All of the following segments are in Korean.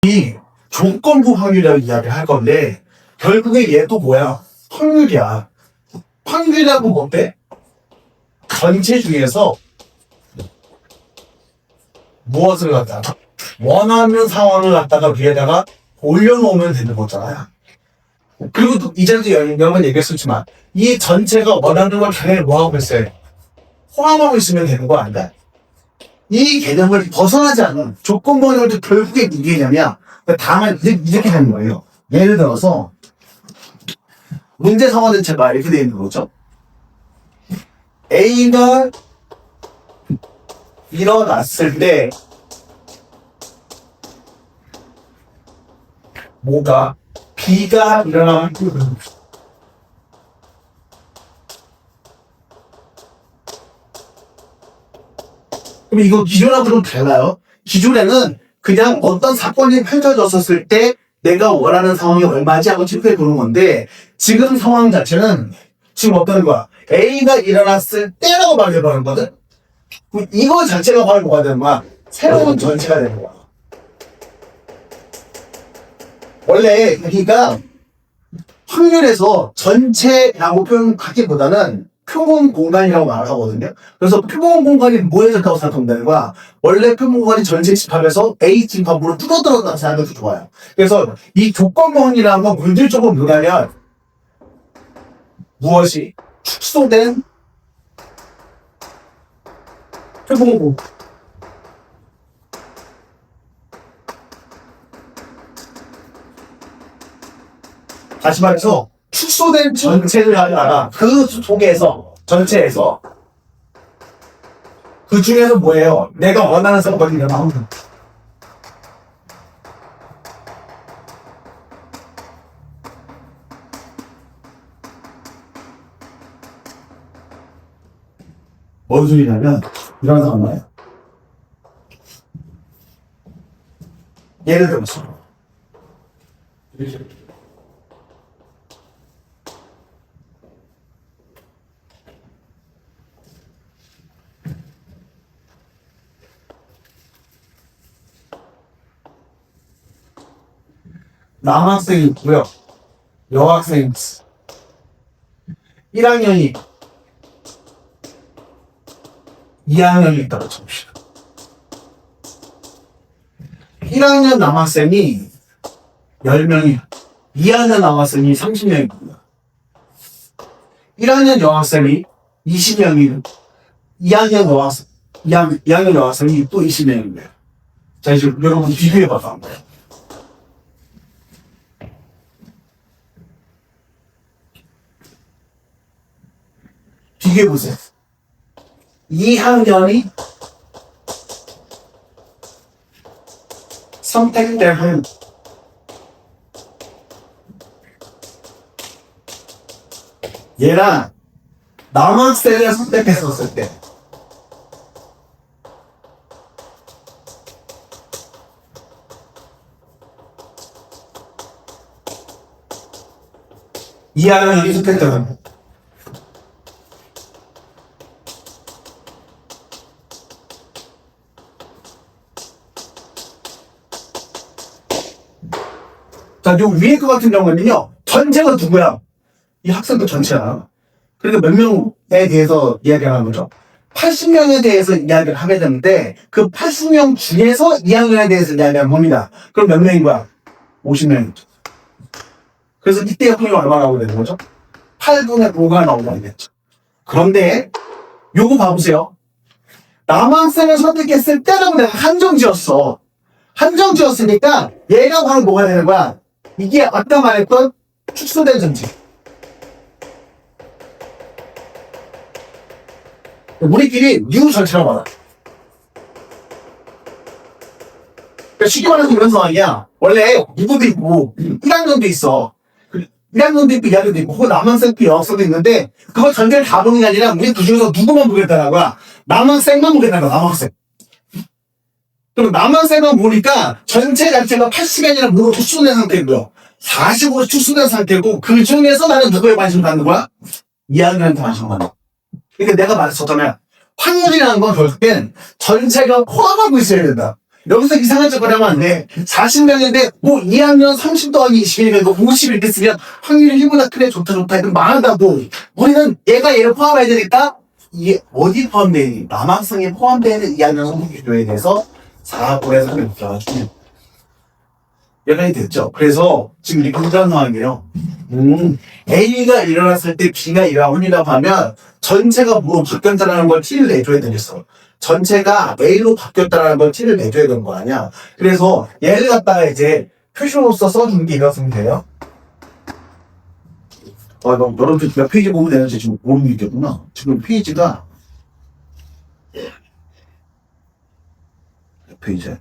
이 조건부 확률이라고 이야기를 할 건데 결국에 얘도 뭐야? 확률이야. 확률이라고 뭔데? 전체 중에서 무엇을 갖다가 원하는 상황을 갖다가 위에다가 올려놓으면 되는 거잖아요. 그리고 또 이전에도 여러 번 얘기했었지만 이 전체가 원하는 걸 당연히 뭐하고 있어요? 포함하고 있으면 되는 거 아닌가? 이 개념을 벗어나지 않은 조건부 확률도 결국에 무게냐면 다만 이렇게 하는 거예요. 예를 들어서 문제 상황 전체가 이렇게 되어 있는 거죠. A가 일어났을 때 뭐가 B가 일어나면 그럼 이거 기존하고 좀 달라요. 기존에는 그냥 어떤 사건이 펼쳐졌었을 때 내가 원하는 상황이 얼마지 하고 체크해 보는 건데 지금 상황 자체는 지금 어떤 거야? A가 일어났을 때라고 말해보는 거거든? 이거 자체가 바로 뭐가 되는 거야? 새로운 전체가 되는 거야. 원래 여기가 확률에서 전체라고 표현하기보다는 표본 공간이라고 말하거든요. 그래서 표본 공간이 뭐에 좋다고 생각한다는 거야. 원래 표본 공간이 전체 집합에서 A 집합으로 뚫어들어간다고 생각해도 좋아요. 그래서 이 조건부확률이라는 건 물질적으로 뭐냐면 무엇이 축소된 표본 공간. 다시 말해서 축소된 전체를 하다가 그 속에서 전체에서 그 중에서 뭐예요? 내가 원하는 사건이 나오는 뭔 소리냐면 이런 상황이에요. 예를 들어서 남학생이 있고요. 여학생이 있어. 1학년이 2학년이 있다고 칩시다. 1학년 남학생이 10명이 2학년 남학생이 30명입니다. 1학년 여학생이 20명이 2학년 여학생이 또 20명입니다. 자, 이제 여러분 비교해봐서 한 거예요. 비교해보세요. 2학년이 선택되면 얘랑 남학생을 선택했었을 때 이 학년이 선택되면 자, 요 위에 거 같은 경우는요, 전체가 누구야? 이 학생도 전체야. 그러니까 몇 명에 대해서 이야기하는 거죠? 80명에 대해서 이야기를 하게 되는데, 그 80명 중에서 2학년에 대해서 이야기하는 겁니다. 그럼 몇 명인 거야? 50명이죠. 그래서 이때 확률이 얼마 나오게 되는 거죠? 8분의 5가 나오게 되겠죠. 그런데, 요거 봐보세요. 남학생을 선택했을 때라고 내가 한정 지었어. 한정 지었으니까, 얘가 바로 뭐가 되는 거야? 이게 아까 말했던 축소된 전체. 우리끼리 뉴 전체라고 말하. 그러니까 쉽게 말해서 이런 상황이야. 원래 이분도 있고 1학년도 있어. 1학년도 있고 2학년도 있고 혹은 남학생도 여학생도 있는데 그거 전체를 다 보는 게 아니라 우리 그 중에서 누구만 보겠다는 거야. 남학생만 보겠다는 거야. 남학생. 그럼 남학생만 보니까 전체 자체가 80이 아니라 무로 축소된 상태고요. 40으로 축소된 상태고 그 중에서 나는 누구에 관심 갖는 거야? 2학년한테 관심 갖는 거야. 그러니까 내가 말했었잖아요. 확률이라는 건 결국엔 전체가 포함하고 있어야 된다. 여기서 이상한 짓을 하면 안 돼. 40명인데, 뭐, 2학년 30 더하기 21이면 50 이렇게 쓰면 확률이 1보다 그래, 좋다, 이건 망한다고. 우리는 얘가 얘를 포함해야 되니까, 이게 어디 포함되니? 남학생이 포함되는 2학년 성적표에 대해서 4분의 3을 들어가지고, 연락이 됐죠. 그래서 지금 이렇게 이런 상황이에요. A가 일어났을 때 B가 일어나고 하면 전체가 뭐로 바뀌었다는 걸 티를 내줘야 되겠어. 전체가 A로 바뀌었다는 걸 티를 내줘야 되는 거 아니야. 그래서 얘를 갖다가 이제 표시로서 써주는 게 이렇습니다 돼요. 여러분들 몇 페이지 보면 되는지 지금 모르겠구나. 지금 페이지가 몇 페이지?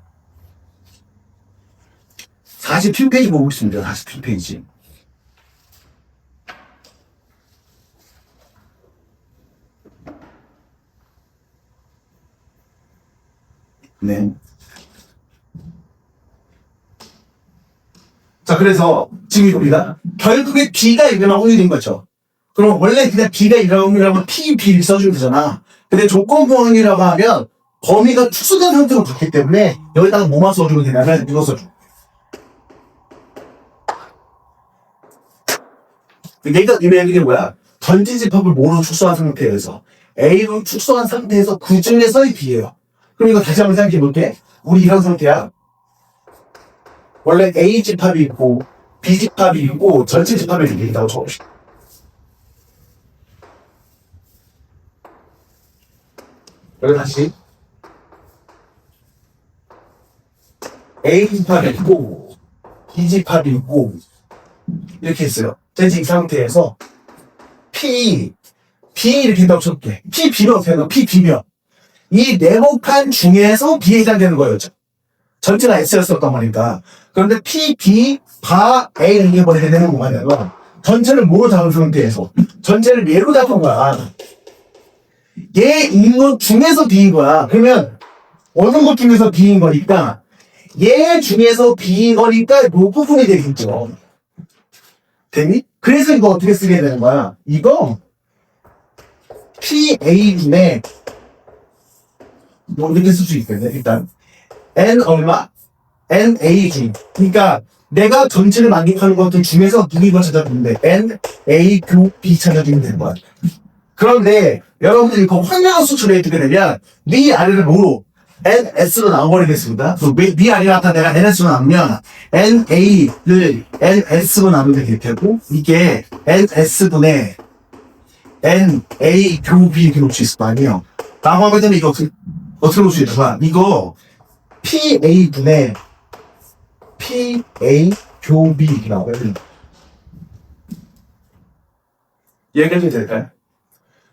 47페이지 보고 있습니다. 47페이지. 네. 자, 그래서 지금 우리가 결국에 B가 일어날 확률인 거죠. 그럼 원래 그냥 B가 일어날 확률이라고 P, B를 써주면 되잖아. 근데 조건부 확률이라고 하면 범위가 축소된 상태로 갔기 때문에 여기다가 뭐만 써주면 되냐면 이거 써줘. 얘가 의미하는 게 뭐야? 전체 집합을 뭐로 축소한 상태에서 A로 축소한 상태에서 그 중에서의 B예요. 그럼 이거 다시 한번 생각해 볼게. 우리 이런 상태야. 원래 A 집합이 있고 B 집합이 있고 전체 집합이 있다고 적어봅시다. 여기 다시 A 집합이 있고 B 집합이 있고 이렇게 했어요. 이 상태에서 P, B 이렇게 된다고 쳐볼게. P, B면 어떻게 하나? P, B면 이 네모칸 중에서 B에 해당되는 거였죠. 전체가 S였었단 말이니까. 그런데 P, B, 바, A를 이겨버려야 되는 거냐면 전체를 뭐로 잡은 상태에서 전체를 얘로 잡은 거야. 얘 인것 중에서 B인 거야. 그러면 어느 것 중에서 B인 거니까 얘 중에서 B인 거니까 요 부분이 되겠죠. 되니? 그래서 이거 어떻게 쓰게 되는 거야? 이거 PA분의 뭐 이렇게 쓸 수 있겠네. 일단 N 얼마? NAG. 그러니까 내가 전체를 만족하는 것들 중에서 B가 찾아주는데 N, A, 교, B 찾아주면 되는 거야. 그런데 여러분들이 그 확률 수출에 어떻게 되면 위 아래를 뭐로? NS로 나와버리겠습니다. 위 아래 나타 내가 NS로 나오면 NA를 NS로 나누면 될 테고 이게 NS분의 NA 교비 이렇게 놓을 수 있을 거 아니에요. 라고 하면 되면 이거 어떻게 놓을 수 있을까? 이거 PA분의 PA 교비 이렇게 나오거든요. 이해가 될까요?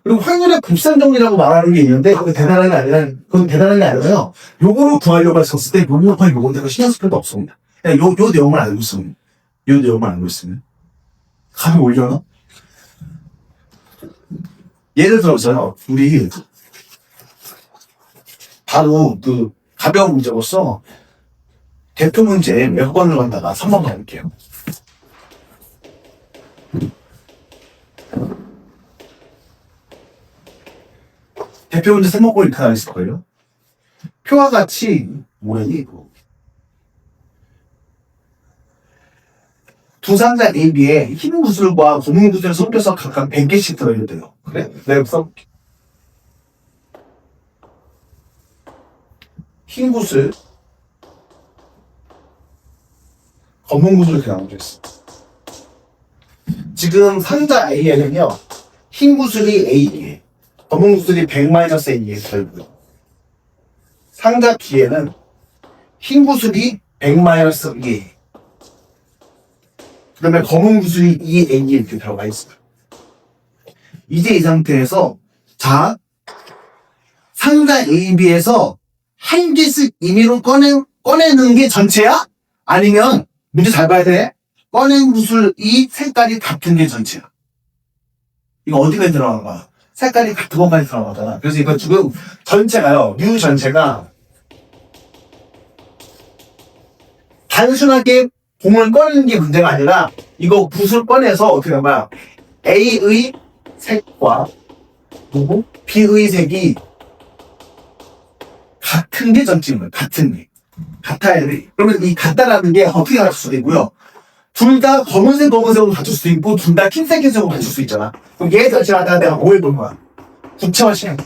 그리고 확률의 곱셈 정리라고 말하는 게 있는데 그건 대단한 게 아니라요. 요거로 구하려고 했었을 때 요거와 요건데 신경 쓸 필요도 없습니다. 그냥 요 내용을 알고 있으면 감이 올려나? 예를 들어서요. 우리 바로 그 가벼운 문제로서 대표 문제 몇 번을 간다가 3번 가볼게요. 대표 문제 3번 꼴 이렇게 나있을 거예요. 표와 같이 뭐니 이거 두 상자 AB에 흰 구슬과 검은 구슬을 섞여서 각각 100개씩 들어있대요. 그래? 내가 써볼게. 흰 구슬, 검은 구슬 이렇게 나눠져 있어. 지금 상자 A에는요, 흰 구슬이 A에, 검은 구슬이 100-A에 들어있고요. 상자 B에는 흰 구슬이 100-2에, 그 다음에 검은 구슬이 2A에 이렇게 들어가 있어요. 이제 이 상태에서, 자, 상자 A, B에서 한 개씩 임의로 꺼내는 게 전체야? 아니면, 문제 잘 봐야 돼. 꺼낸 구슬이 색깔이 같은 게 전체야. 이거 어디까지 들어가는 거야? 색깔이 같은 것까지 들어가잖아. 그래서 이거 지금 전체가요, U 전체가 단순하게 공을 꺼내는 게 문제가 아니라 이거 붓을 꺼내서 어떻게 하는 거야? A의 색과 B의 색이 같은 게 전체인 거야. 같은 게. 같아야 돼. 그러면 이 같다라는 게 어떻게 가질 수도 있고요. 둘 다 검은색으로 갖출 수도 있고, 둘 다 흰색으로 갖출 수 있잖아. 그럼 얘 전체를 갖다가 내가 뭐 해본 거야? 구체화시켜.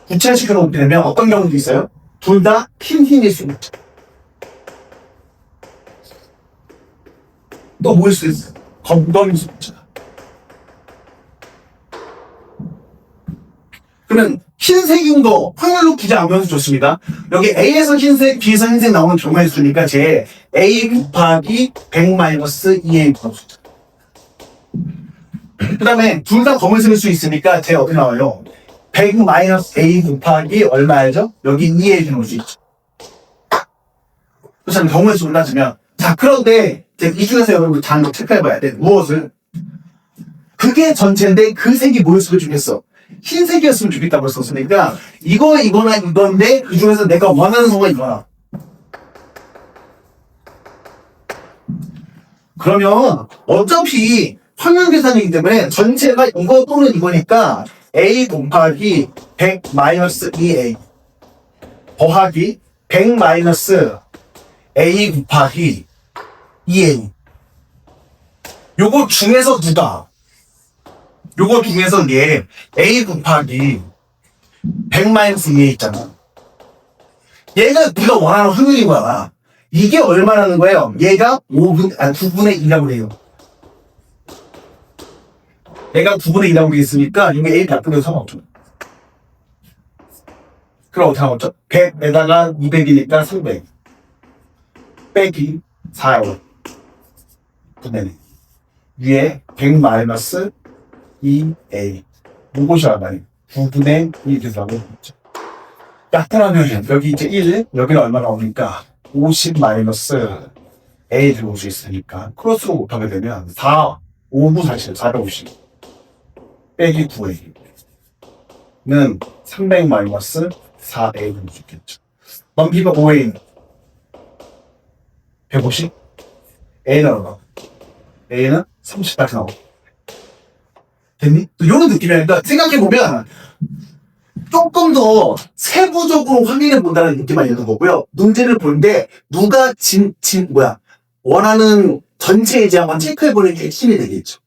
구체화시켜 놓게 되면 어떤 경우도 있어요? 둘 다 흰일 수 있죠. 또 뭐일 수 있어? 검검일 수 있죠. 그러면 흰색인 거 확률로 굳이 안 보여서 좋습니다. 여기 A에서 흰색, B에서 흰색 나오는 경우가 있으니까 제 A 곱하기 100-2A 곱하기 그 다음에 둘 다 검은색일 수 있으니까 제 어디 나와요? 100-A 곱하기 얼마죠? 여기 2A 나올 수 있죠. 그렇잖아요. 경우의 수를 따지면. 자, 그런데 이 중에서 여러분 잘 체크해봐야 돼. 무엇을? 그게 전체인데 그 색이 뭐였으면 좋겠어? 흰색이었으면 좋겠다고 썼으니까 이거나 이건데 그 중에서 내가 원하는 거가 이거야. 그러면 어차피 확률 계산이기 때문에 전체가 이거 또는 이거니까 A 곱하기 100-2A 더하기 100-A 곱하기 2A 요거 중에서 누가 요거 중에서 얘 A 곱하기 100-2A 있잖아. 얘가 네가 원하는 확률인 거야. 이게 얼마라는 거예요? 얘가 9분의 2라고 해요. 얘가 9분의 2라고 돼 있으니까 이게 A 바꾸면 상관없죠. 그럼 어떻게 하겠죠? 100에다가 200이니까 300 빼기 4 분의 위에 100-2A 이것이 얼마니? 9분의 2 계산하고 있죠. 나타나면 여기 이제 1 여기는 얼마 나오니까 50-A를 볼 수 있으니까 크로스로 곱하게 되면 4, 5, 9, 40, 450 빼기 9A는 300-4A를 볼 수 있겠죠. 넘기면 5A 150 A는 얼마? A는 30까지 나오고 됐니? 또 이런 느낌이니까 생각해보면 조금 더 세부적으로 확인해 본다는 느낌만 있는 거고요. 문제를 보는데 누가 원하는 전체이지 한번 체크해보는 게 핵심이 되겠죠.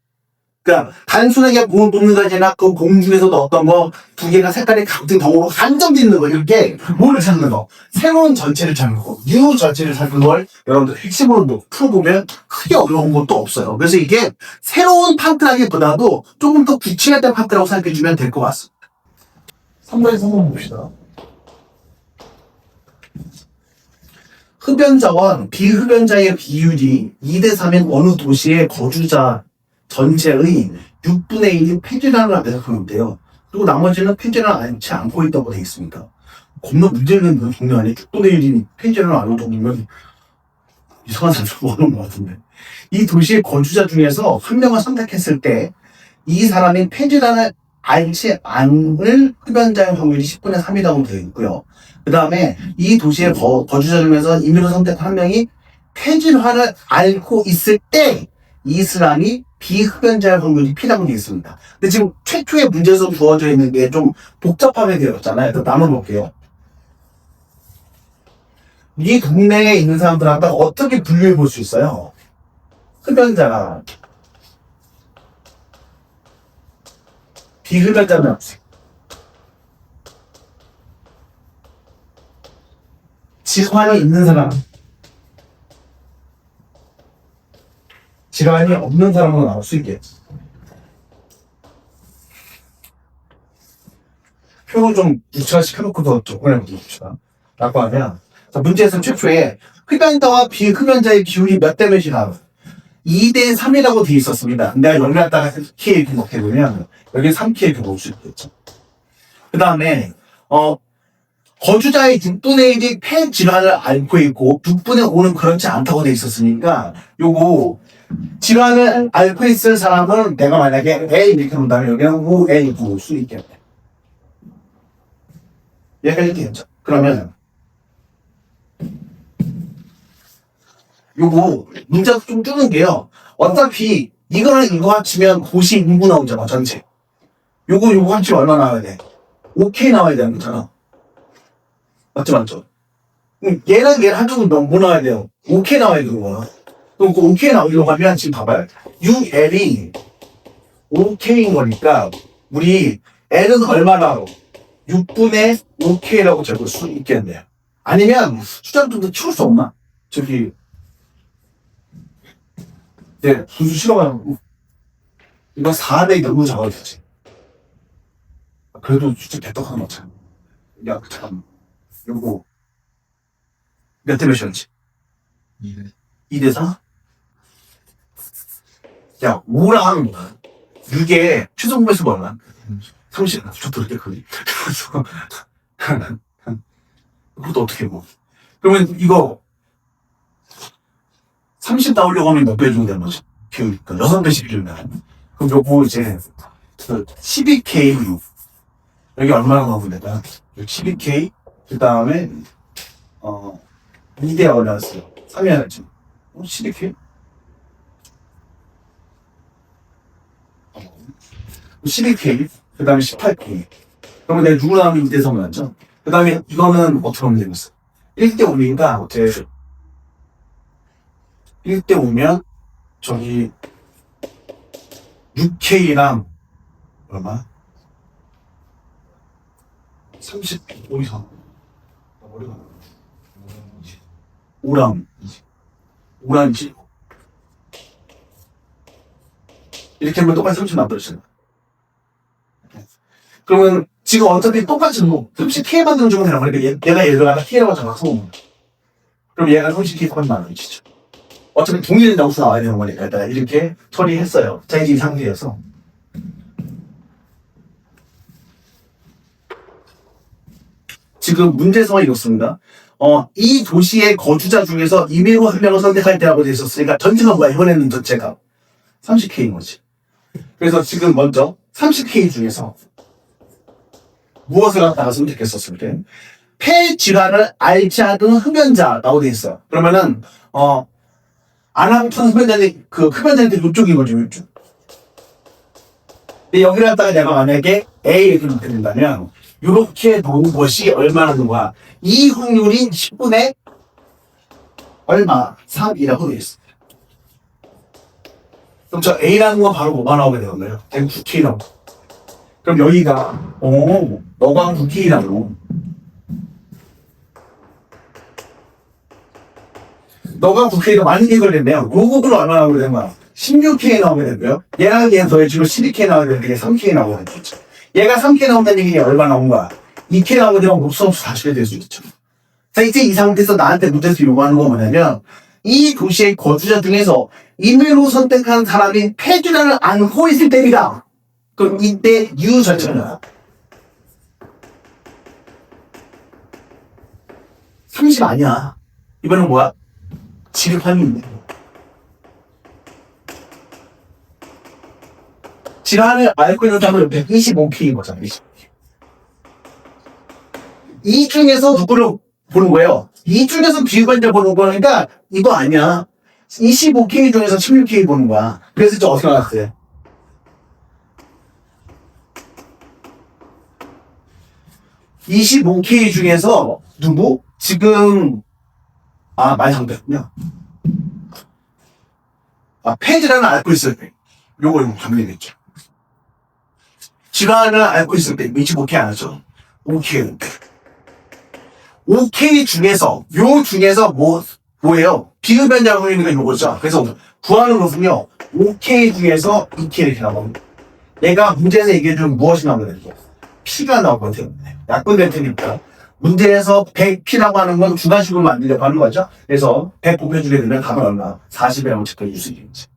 그러니까 단순하게 뽑는 거지나 그 공 중에서도 어떤 거 두 개가 색깔이 같은 경우로 한점 짓는 거 이렇게 뭐를 찾는 거 새로운 전체를 찾는 거 뉴 전체를 찾는 걸 여러분들 핵심으로 풀어보면 크게 어려운 것도 없어요. 그래서 이게 새로운 파트라기보다도 조금 더 구체화된 파트라고 생각해주면 될 것 같습니다. 3번에서 한번 봅시다. 흡연자와 비흡연자의 비율이 2대3인 어느 도시의 거주자 전체의 6분의 1이 폐질환을 앞에서 보는데요. 그리고 나머지는 폐질환을 앓지 않고 있다고 되어 있습니다. 겁나 문제는 종류 아니에요. 6분의 1이 폐질환을 앓을 정도면 이상한 사람이 오는 것 같은데. 이 도시의 거주자 중에서 한 명을 선택했을 때 이 사람이 폐질환을 앓지 않을 흡연자의 확률이 10분의 3이라고 되어 있고요. 그 다음에 이 도시의 거주자 중에서 임의로 선택한 한 명이 폐질환을 앓고 있을 때 이 사람이 비흡연자의 확률이 P라고 되어 있습니다. 근데 지금 최초의 문제에서 주어져 있는 게 좀 복잡하게 되었잖아요. 그래서 나눠볼게요. 이 동네에 있는 사람들한테 어떻게 분류해 볼 수 있어요? 흡연자가 비흡연자는 질환이 있는 사람 질환이 없는 사람으로 나올 수 있겠지. 표로 좀 구체화시켜놓고 더 조건을 봅시다. 라고 하면, 자, 문제에서 최초에 흡연자와 비흡연자의 비율이 몇 대 몇이나 2대3이라고 되어 있었습니다. 내가 여기 갖다가 K 이렇게 넣게되면 여기 3K 이렇게 놓을 수 있겠죠. 그 다음에, 거주자의 6분의 1이 폐질환을 앓고 있고 6분의 5는 그렇지 않다고 되어 있었으니까 요거 질환을 앓고 있을 사람은 내가 만약에 A 이렇게 놓는다면 여기는 5A 놓을 수 있겠네. 얘가 이렇게 했죠. 그러면 요거 문자 좀 주는 게요. 어차피 이거랑 이거 합치면 92부 나오잖아 전체. 요거 합치면 얼마 나와야 돼? 5K 나와야 되는 거잖아. 맞죠, 맞죠? 얘랑 얘랑 한쪽은 뭐 나와야 돼요? OK 나와야 되는 거야. 그럼 그 OK 나오려고 하면 지금 봐봐요. UL이 OK인 거니까 우리 L은 얼마나 알아? 6분의 OK라고 적을 수 있겠네요. 아니면 숫자를 좀 더 키울 수 없나? 저기 네, 분수 싫어가지고 이거 4배 너무 작아지지. 그래도 숫자 대떡 하나 넣자. 야, 잠깐만. 요거 몇 대 몇이었지? 2대 4? 야, 5랑 6의 최종 배수가 얼마? 30. 저도 그렇게 크게. 그래서 그것도 어떻게 뭐. 그러면 이거 30 나오려고 하면 몇 배 정도 되는 거지? 그러니까 6배씩 주면. 그럼 요거 이제 12K 여기 얼마나 나오면 되나? 12K 그 다음에 2대 올라왔어요. 3이 하나지. 12K? 12K 그 다음에 18K 그러면 내가 누구 나오면 2대 3을 하죠? 그 다음에 이거는 어떻게 하면 되겠어? 1대 5니까 어떻게 1대 5면 저기 6K랑 얼마? 35 이상. 머리가 5랑 20. 이렇게 하면 똑같이 30 만들어지는 거야. 그러면 지금 어차피 똑같은 거 30K 만드는 주면 되는 거니까 얘가 예를 들어 K라고 잡아서 그럼 얘가 30K 똑같이 만들어지죠. 어차피 동일한 점수 나와야 되는 거니까 일단 이렇게 처리했어요. 자, 이제 이 상태여서 지금 문제 상황이 이렇습니다. 이 도시의 거주자 중에서 이메일 한 명을 선택할 때라고 되어 있었으니까 전체가 뭐야? 이번에는 전체가 30K인 거지. 그래서 지금 먼저 30K 중에서 무엇을 갖다가 선택했었을 때 폐질환을 앓지 않은 흡연자라고 되어 있어요. 그러면은 안 아픈 흡연자는 그 흡연자한테 이쪽인 거죠, 이쪽. 근데 여기를 갖다가 내가 만약에 A를 이렇게 된다면 이렇게 놓은 것이 얼마나 되는 거야? 이 확률이 10분의 얼마? 3이라고 되어 있습니다. 그럼 저 A라는 건 바로 뭐가 나오게 되었나요? 9K 나오고. 그럼 여기가 너가 9K라고. 너가 9K가 많은 게 걸렸네요. 요 부분은 얼마나 나오게 된 거야? 16K 나오게 되고요. 얘랑 얘는 더해지고 12K 나오게 되는데 3K 나오게 되죠. 얘가 3K 나온다는 얘기는 얼마 나온 거야? 2K 나오게 되면 곱수 없이 다시 될 수 있죠. 자, 이제 이 상태에서 나한테 문제에서 요구하는 건 뭐냐면 이 도시의 거주자 중에서 임의로 선택한 사람이 폐질환을 앓고 있을 때입니다. 그럼 이때 U 절차는 30 아니야. 이번엔 뭐야? 질환이 있네. 질환을 앓고 있는 사람은 125K인 거잖아. 25K. 이 중에서 누구를 보는 거예요? 이 중에서 비유관자 보는 거니까 이거 아니야. 25K 중에서 16K 보는 거야. 그래서 저 어떻게 나왔어요? (25K) 중에서 누구? 지금 많이 상대했군요. 폐질환을 앓고 있을 때 요걸 감리겠죠. 질환을 앓고 있을 때 25K 안 하죠. 5K. 5K 중에서 요 중에서 뭐예요? 비흡연자가 있는 건 요거죠. 그래서 구하는 것은요 5K 중에서 2K 이렇게 나옵니다. 내가 문제에서 얘기해준 무엇이 나오는 거죠? P가 나오거든요. 약분 될 테니까 문제에서 100P라고 하는 건 주관식으로 만들려고 하는 거죠. 그래서 100 곱해주게 되면 답은 얼마? 40의 원칙까지 줄 수 있겠지.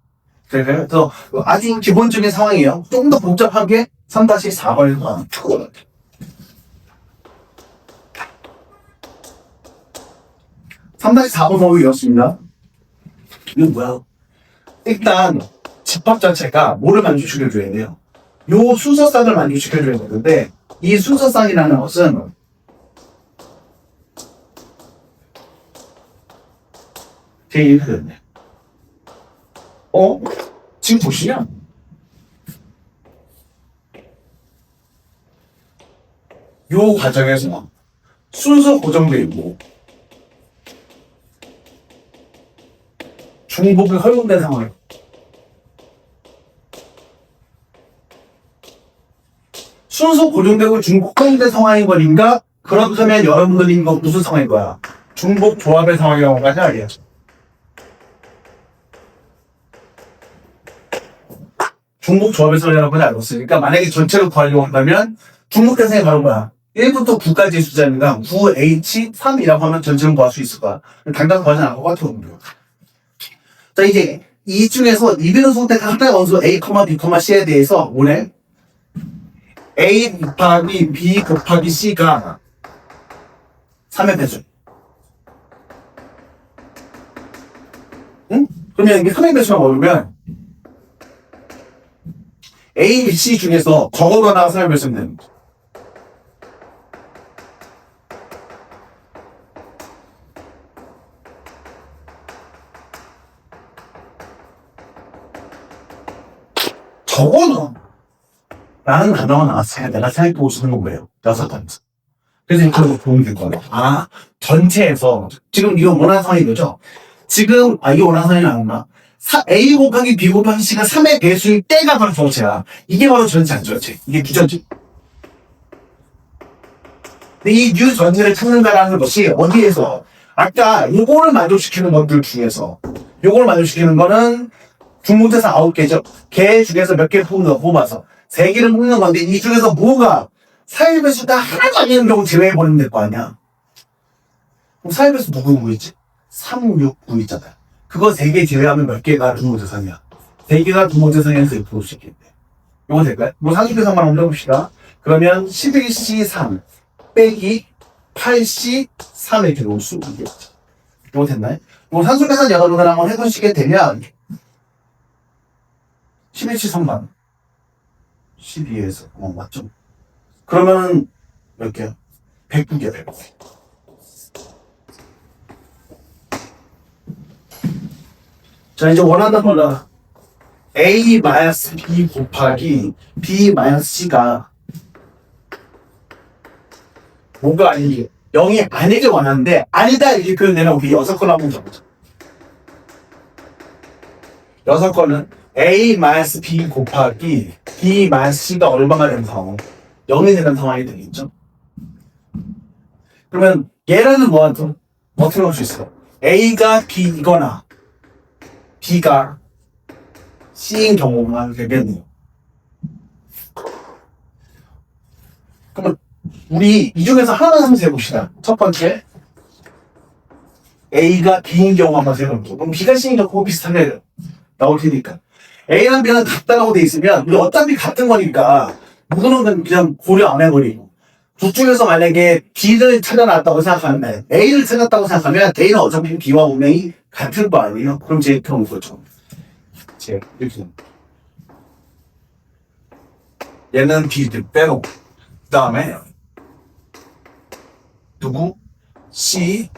그래서 아주 기본적인 상황이에요. 좀 더 복잡하게 3-4번에서 추구를 할게요. 3-4번 보기 이렇습니다. 이건 뭐야? 일단 집합 자체가 뭐를 만족시켜줘야 돼요? 요 순서쌍을 만족시켜줘야 되는데 이 순서쌍이라는 것은 되게 이렇게 됐네. 지금 보시면 요 과정에서 순서 고정되어 있고 중복이 허용된 상황. 순서 고정되고 중복 허용된 상황인 거니까 그렇다면 여러분들이 이거 무슨 상황인 거야? 중복 조합의 상황이라고 하지 아니야? 중복 조합의 상황이라고 하지 않았으니까 만약에 전체를 구하려고 한다면 중복 대상이 바로 뭐야? 1부터 9까지의 숫자니까 9H3이라고 하면 전체를 구할 수 있을 거야. 당장 구하지 않을 것 같아. 자, 이제 이 중에서 이변 선택한 하나의 원수 A, B, C에 대해서 오늘 A 곱하기 B 곱하기 C가 3의 배수. 응? 그러면 이게 3의 배수가 뭐냐면 A, B, C 중에서 적어거나 3의 배수면 되는 거죠. 적어놓은 라는 단어가 나왔어요. 내가 생각해보고 쓰는 건 뭐예요? 6단에서. 그래서 이렇게 보면 될 거예요. 아, 전체에서. 지금 이거 원하는 상황이 거죠? 지금, 이게 원하는 상황이 나왔나? A 곱하기 B 곱하기 C가 3의 배수일 때가 바로 전체야. 이게 바로 전체 안 전체. 이게 비전체. 근데 이 뉴 전체를 찾는다라는 것이 어디에서? 아까 요거를 만족시키는 것들 중에서. 요거를 만족시키는 거는 중복대상 9개죠. 개 중에서 몇 개를 뽑아서 3개를 뽑는 건데 이 중에서 뭐가 사일배수가 하나도 아니는 경우 제외해버리면 될 거 아니야. 그럼 사일배수 누구 있지? 3, 6, 9 있잖아요. 그거 3개 제외하면 몇 개가 중복대상이야? 3개가 중복대상에서 볼 수 있겠네. 이거 될까요? 뭐 상수대상만 옮겨봅시다. 그러면 11C3 빼기 8C3 이렇게 놓을 수 있겠죠. 이거 됐나요? 뭐 상수대상 여러분들 한번 해보시게 되면 11시 3만 12에서 맞죠? 그러면 몇 개야? 109개 109개. 자 이제 원하는 걸로 A-B 곱하기 B-C가 뭐가 아니게 0이 아니길 원하는데 아니다 이렇게 표현되면 우리 6건 한번 적어보자. 6건은 A-B 곱하기 B-C가 얼마나 되는 상황? 0이 되는 상황이 되겠죠? 그러면 얘라는 뭐한테 어떻게 할 수 있어? A가 B이거나 B가 C인 경우가 되겠네요. 그러면 우리 이 중에서 하나만 한번 세봅시다. 첫 번째 A가 B인 경우 한번 세볼게요. 그럼 B가 C인 경우 비슷하게 나올 테니까 A랑 B랑 같다라고 돼 있으면 우리 어차피 같은 거니까 누구는 그냥 고려 안 해버리고 둘 중에서 만약에 B를 찾아놨다고 생각하면 A를 찾았다고 생각하면 A는 어차피 B와 운명이 같을 거 아니에요? 그럼 제 경우 그렇죠. 제 이렇게 얘는 B를 빼고 그 다음에 누구? C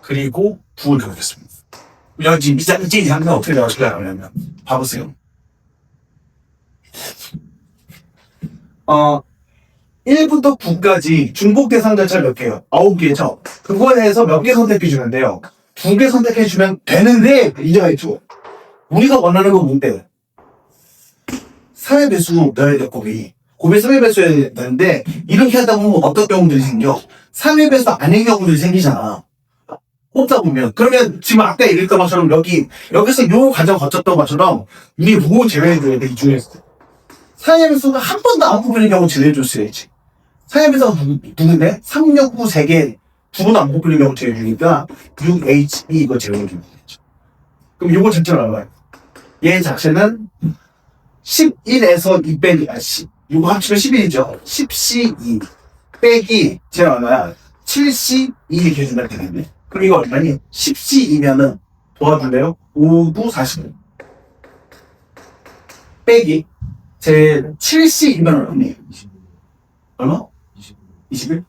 그리고 9를 넣겠습니다. 여기 이제 장면 어떻게 나오실까요? 그러면 봐보세요. 1부터 9까지 중복 대상 절차 몇 개요? 9개죠. 그거에 대해서 몇 개 선택해 주는데요. 2개 선택해 주면 되는데 이제가 있죠. 우리가 원하는 건 뭔데? 3의 배수 넣어야 돼, 곱이 3의 배수여야 되는데 이렇게 하다 보면 어떤 경우들이 생겨? 3의 배수 아닌 경우들이 생기잖아. 뽑다 보면. 그러면 지금 아까 얘기했던 것처럼 여기서 요 과정 거쳤던 것처럼 이게 뭐 제외해줘야 돼, 이 중에서. 3의 배수가 한 번도 안 뽑히는 경우 제외해줬어야지. 3의 배수가 누군데? 3, 6, 9, 3개. 9는 안 뽑히는 경우 제외해주니까 6H, E 이거 제외해주면 되겠죠. 그럼 요거 자체를 알아봐요. 얘 자체는 11에서 2 빼기, 이거 합치면 11이죠. 10C2 빼기, 제가 얼마야? 7C2 이렇게 해준다 되겠네. 그럼 이거 얼마니? 10C2면은 도와줄래요? 5, 9, 40. 빼기, 제 7C2면 얼마니? 얼마? 21?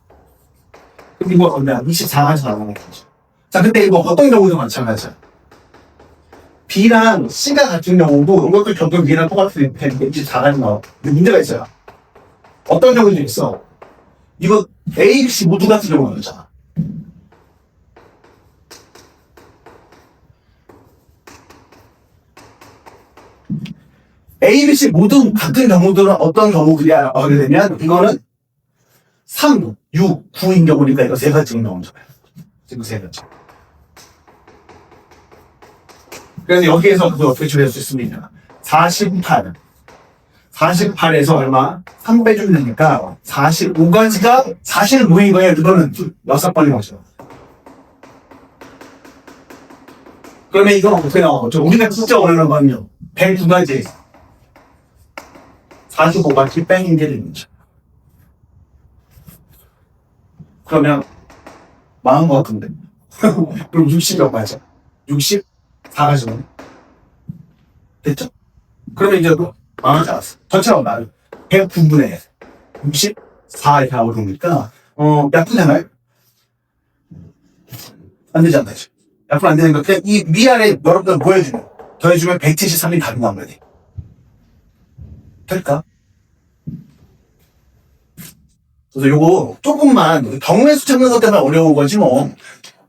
그럼 이거 얼마야? 24가지 나가는 거죠. 자, 근데 이거 어떤 경우도 마찬가지야. B랑 C가 같은 경우도 이것도 결국 B랑 똑같은 텐데 24가지 나와. 근데 문제가 있어요. 어떤 경우도 있어. 이거 A, B, C 모두 같은 경우는 거잖아. A, B, C 모두 같은 경우들은 어떤 경우들이야 하게 되면 이거는 3, 6, 9인 경우니까 이거 세 가지 경우죠. 지금 세 가지. 그래서 여기에서 그걸 어떻게 처리할 수 있습니까? 48. 48에서 얼마? 3빼주면 되니까 45가지가 사실 모인 거예요. 이거는 6번인 거죠. 그러면 이건 어떻게 나오죠? 우리가 진짜 원하는 건요. 102가지. 45가지 뺑인 게 되는 거죠. 그러면 망한 것 같은데. 그럼 60몇 맞아? 64가지는? 됐죠? 그러면 이제 망하지 않았어. 전체가 얼마예요? 109분의 64 이렇게 나오니까 약분되나요? 안 되지 않나요? 약분 안 되는 거 그냥 이 위아래 여러분들 보여주면 더해주면 173이 답이 나오면 돼. 될까? 그래서 요거 조금만 경우의 수 찾는 것 때문에 어려운 거지 뭐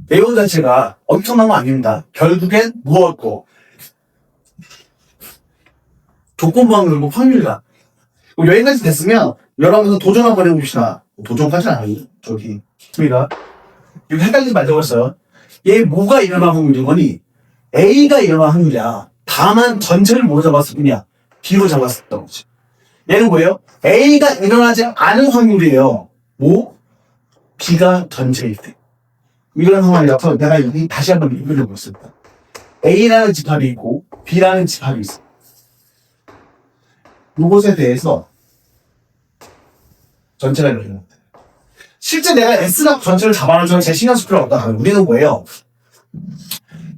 내용 자체가 엄청난 거 아닙니다. 결국엔 무엇고 조건부항 그리고 확률이다. 여기까지 됐으면 여러분들 도전 한번 해봅시다. 도전까지는 아니 저기 우리가 이거 헷갈리지 말자고 했어요. 얘 뭐가 일어날 확률인 거니? A가 일어날 확률이야. 다만 전체를 뭐 잡았을 뿐이야. B로 잡았었던 거지. 얘는 뭐예요? A가 일어나지 않은 확률이에요. 뭐? B가 전체일 때. 이런 상황이라서 내가 여기 다시 한번 리뷰를 해보겠습니다. A라는 집합이 있고 B라는 집합이 있어. 이것에 대해서 전체가 이렇게 됩니다. 실제 내가 S라고 전체를 잡아놓으면 제 신경 쓸 필요 없다. 우리는 뭐예요?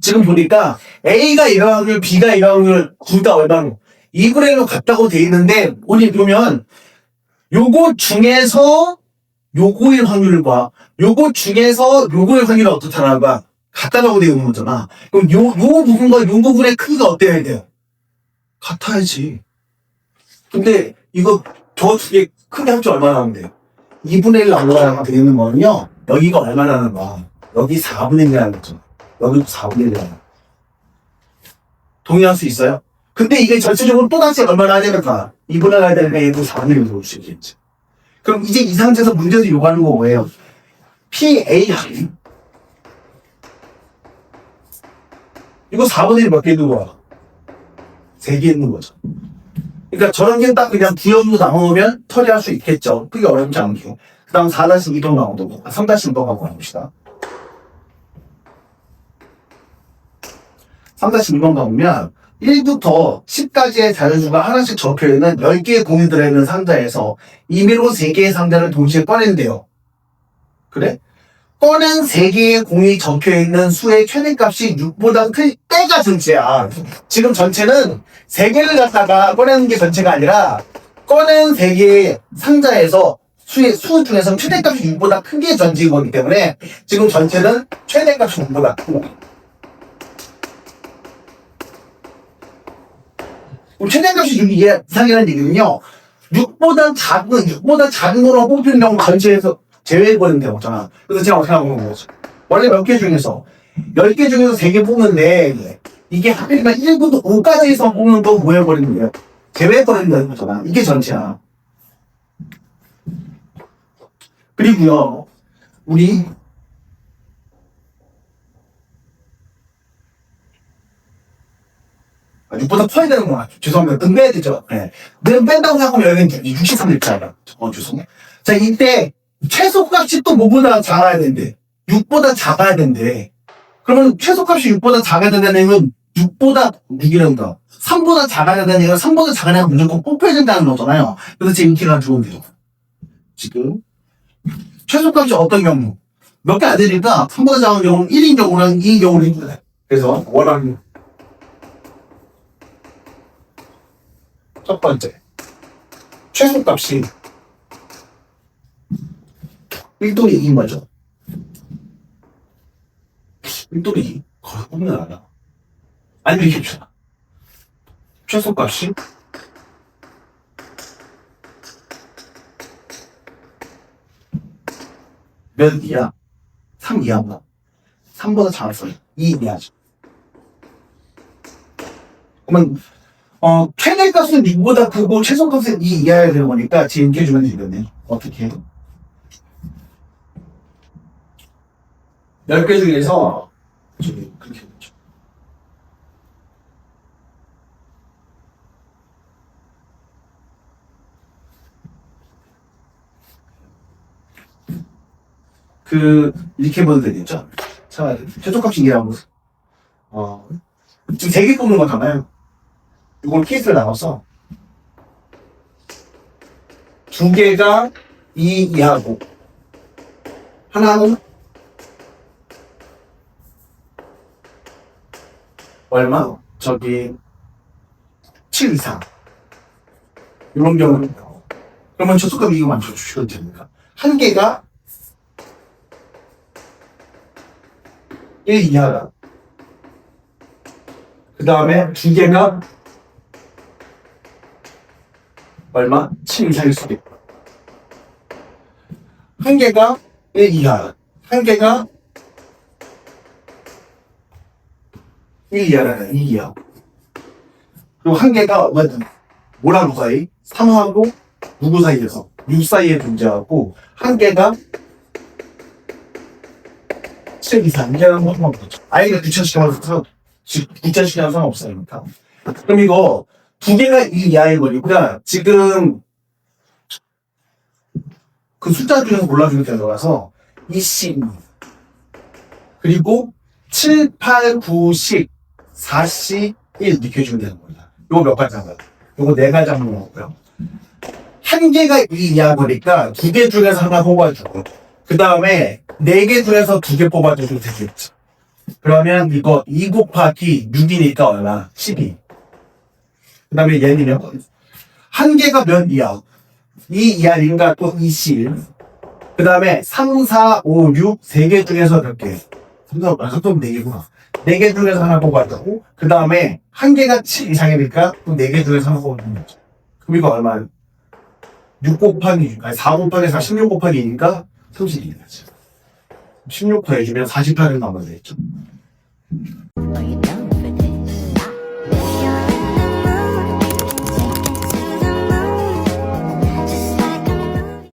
지금 보니까 A가 이런 확률, B가 이런 확률 둘 다 얼마로 2분의 1로 같다고 돼 있는데 우리 보면 요거 중에서 요거의 확률과 요거 중에서 요거의 확률이 어떻다라는 거야. 같다라고 되어 있는 거잖아. 그럼 요 부분과 요 부분의 크기가 어때야 돼요? 같아야지. 근데 이거 저 두 개 크게 합쳐 얼마나 하면 돼요? 2분의 1 나오라고 되어 있는 거는요. 여기가 얼마나는 거야? 여기 4분의 1이라는 거죠. 여기도 4분의 1이라는 거. 동의할 수 있어요? 근데 이게 전체적으로 또다시 얼마나 해야 될까? 2분의 1 해야 되니까 얘도 4분의 1로 볼 수 있겠지. 그럼 이제 이 상태에서 문제에서 요구하는 거 뭐예요? PA 이거 4분의 1 몇 개 있는 거야? 3개 있는 거죠. 그러니까 저런 게 딱 그냥 부여로 나오면 처리할 수 있겠죠. 그게 어렵지 않고. 그 다음 4-2번 강도, 3-2번 강도 해봅시다. 3-2번 가보면 1부터 10까지의 자료수가 하나씩 적혀있는 10개의 공이 들어있는 상자에서 임의로 3개의 상자를 동시에 꺼낸대요. 그래? 꺼낸 3개의 공이 적혀있는 수의 최대값이 6보다 클 때가 전체야. 지금 전체는 3개를 갖다가 꺼내는 게 전체가 아니라 꺼낸 3개의 상자에서 수 중에서 최대값이 6보다 큰 게 전체인 거기 때문에 지금 전체는 최대값이 6보다 큰 거. 최대값이 6 이상이라는 얘기는요. 6보다 작은 거로 뽑히는 경우 전체에서 제외해버리면 되잖아. 그래서 제가 어떻게 하는 거죠? 원래 몇 개 중에서 10개 중에서 3개 뽑는데 이게 하필이면 1부터 5까지에서 뽑는 거 뭐 해버리는 거예요? 제외해버린다는 거잖아. 이게 전체야. 그리고요. 우리 6보다 커야 되는 거야. 죄송합니다. 능 빼야 되죠. 네. 능 뺀다고 생각하면 여기는 63 있잖아. 죄송해요. 자, 이때 최소값이 또 뭐보다 작아야 된대. 6보다 작아야 된대. 그러면 최소값이 6보다 작아야 된다는 건 6보다 6이라는 거. 3보다 작아야 된다는 얘기가 3보다 작아야 무조건 뽑혀야 된다는 거잖아요. 그래서 제 인기가 좋은데요. 지금 최소값이 어떤 경우? 몇 개 안 되니까 3보다 작은 경우는 1인 경우랑 2인 경우를 힘들어요. 그래서 원하는 첫 번째 최소값이 1도 2인 거죠. 1도 2 거의 뽑는 않아. 아니면 이렇게 봅시다. 최소값이 몇 이하? 3 이하보다. 3보다 작았어요. 2 이하죠. 그러면, 최대값은 6보다 크고 최소값은 2 이하여야 되는 거니까 지금 이렇게 주면 되겠네. 어떻게 해요? 10개 중에서, 저기, 그렇게 해보죠. 이렇게 보면 되겠죠? 자, 최소값이 이해하고, 지금 3개 뽑는 거잖아요. 이걸 케이스를 나눠서, 2개가 2 이하고, 하나는 얼마? 저기 7 이상. 이런 경우는 그러면 최소값 이거 맞춰주셔도 됩니까? 한 개가 1 이하다. 그 다음에 2개가 얼마? 7 이상일 수도 있고. 한 개가 1 이하. 한 개가 1 이하라는 2 이하. 그리고 한 개가 뭐랑 사이? 3하고 누구 사이에서? 6 사이에 존재하고, 한 개가 7 이상. 이라는 거 상관없죠. 아이가 구체시켜서 상관없어요. 그럼 이거 2개가 2 이하의 거리고요. 지금 그 숫자 중에서 골라주면 되는 거라서 22 그리고 7, 8, 9, 10, 4, 1 이렇게 해주면 되는 겁니다. 요거 몇 가지 잡아요? 요거 4가지 잡는 거고요. 한 개가 2 이하 거니까 2개 중에서 하나 뽑아주고, 그 다음에 4개 중에서 2개 뽑아주시면 되겠죠. 그러면 이거 2 곱하기 6이니까 얼마? 12. 그 다음에 얘는요? 한 개가 몇 이하? 2 이하인가 또 20. 그 다음에 3, 4, 5, 6, 3개 중에서 몇 개? 3, 4, 5, 4개구나. 4개 중에서 하나 뽑아주고, 그 다음에 한 개가 7 이상이니까 또 4개 중에서 하나 뽑아주는 거죠. 그럼 이거 얼마예요? 6 곱하기, 4 곱하기 4, 16 곱하기 2니까 32가지. 16 더해주면 48을 나오면 되겠죠.